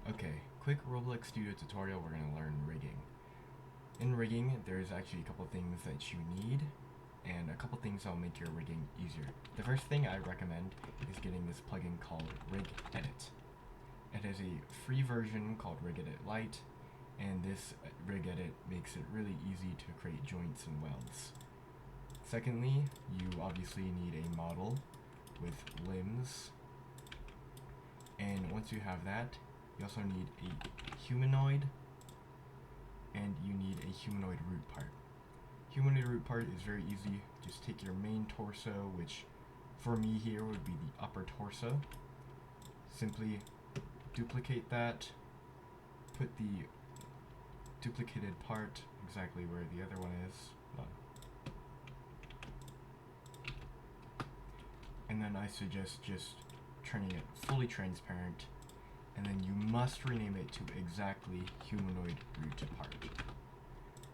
Okay, quick Roblox Studio tutorial, we're going to learn rigging. In rigging, there's actually a couple things that you need, and a couple things that'll make your rigging easier. The first thing I recommend is getting this plugin called Rig Edit. It has a free version called Rig Edit Lite, and this Rig Edit makes it really easy to create joints and welds. Secondly, you obviously need a model with limbs, and once you have that, you also need a humanoid, and you need a humanoid root part. Humanoid root part is very easy. Just take your main torso, which for me here would be the upper torso. Simply duplicate that, put the duplicated part exactly where the other one is. And then I suggest just turning it fully transparent, and then you must rename it to exactly humanoid root part.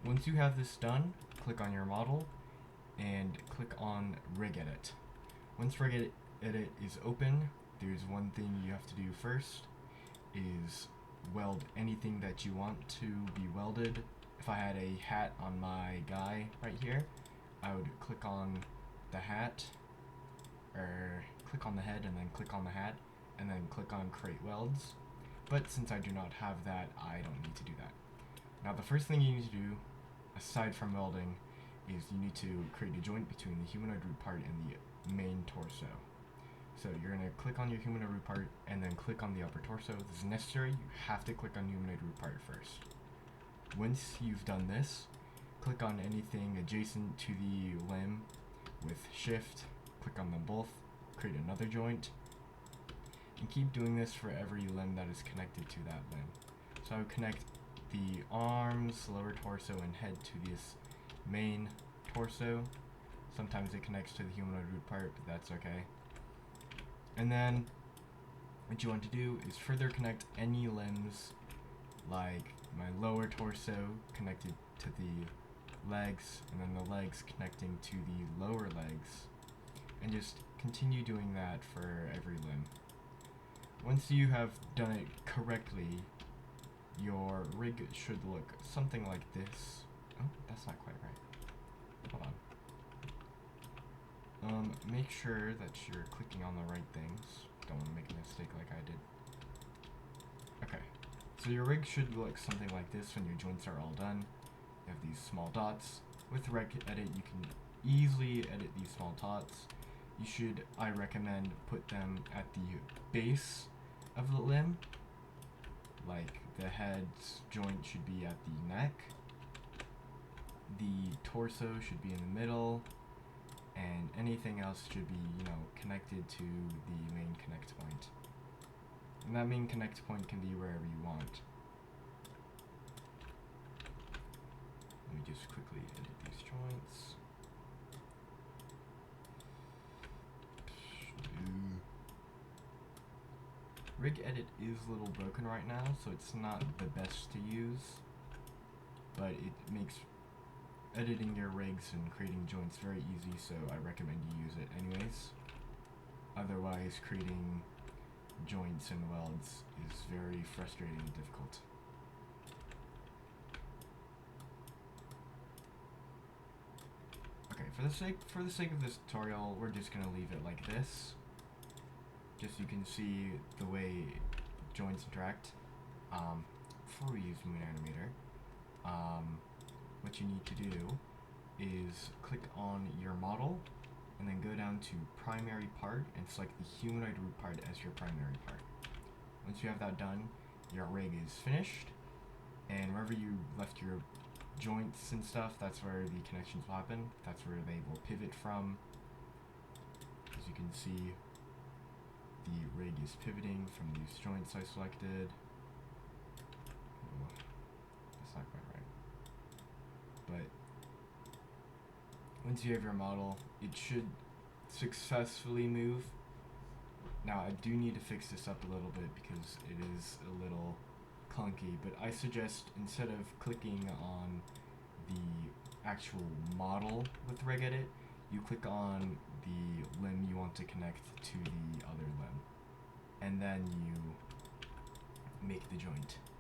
Once you have this done, click on your model and click on Rig Edit. Once Rig Edit is open, there's one thing you have to do first, is weld anything that you want to be welded. If I had a hat on my guy right here, I would click on the hat, or click on the head and then click on the hat, and then click on Create Welds. But since I do not have that, I don't need to do that. Now the first thing you need to do, aside from welding, is you need to create a joint between the humanoid root part and the main torso. So you're going to click on your humanoid root part and then click on the upper torso. This is necessary. You have to click on humanoid root part first. Once you've done this, click on anything adjacent to the limb with shift, click on them both, create another joint, and keep doing this for every limb that is connected to that limb. So I would connect the arms, lower torso, and head to this main torso. Sometimes it connects to the humanoid root part, but that's okay. And then what you want to do is further connect any limbs, like my lower torso connected to the legs, and then the legs connecting to the lower legs, and just continue doing that for every limb. Once you have done it correctly, your rig should look something like this. Oh, that's not quite right. Hold on. Make sure that you're clicking on the right things. Don't want to make a mistake like I did. Okay, so your rig should look something like this when your joints are all done. You have these small dots. With Rig Edit, you can easily edit these small dots. You should, I recommend, put them at the base of the limb. Like the head's joint should be at the neck. The torso should be in the middle. And anything else should be, connected to the main connect point. And that main connect point can be wherever you want. Let me just quickly edit these joints. Rig Edit is a little broken right now, so it's not the best to use, but it makes editing your rigs and creating joints very easy, so I recommend you use it anyways. Otherwise, creating joints and welds is very frustrating and difficult. Okay, for the sake of this tutorial, we're just gonna leave it like this. Just so you can see the way joints interact. Before we use Moon Animator, what you need to do is click on your model and then go down to primary part and select the humanoid root part as your primary part. Once you have that done, your rig is finished, and wherever you left your joints and stuff, that's where the connections will happen. That's where they will pivot from. As you can see, the rig is pivoting from these joints I selected. Oh, that's not quite right. But once you have your model, it should successfully move. Now I do need to fix this up a little bit because it is a little clunky, but I suggest instead of clicking on the actual model with Rig Edit, you click on the limb you want to connect to the other limb, and then you make the joint.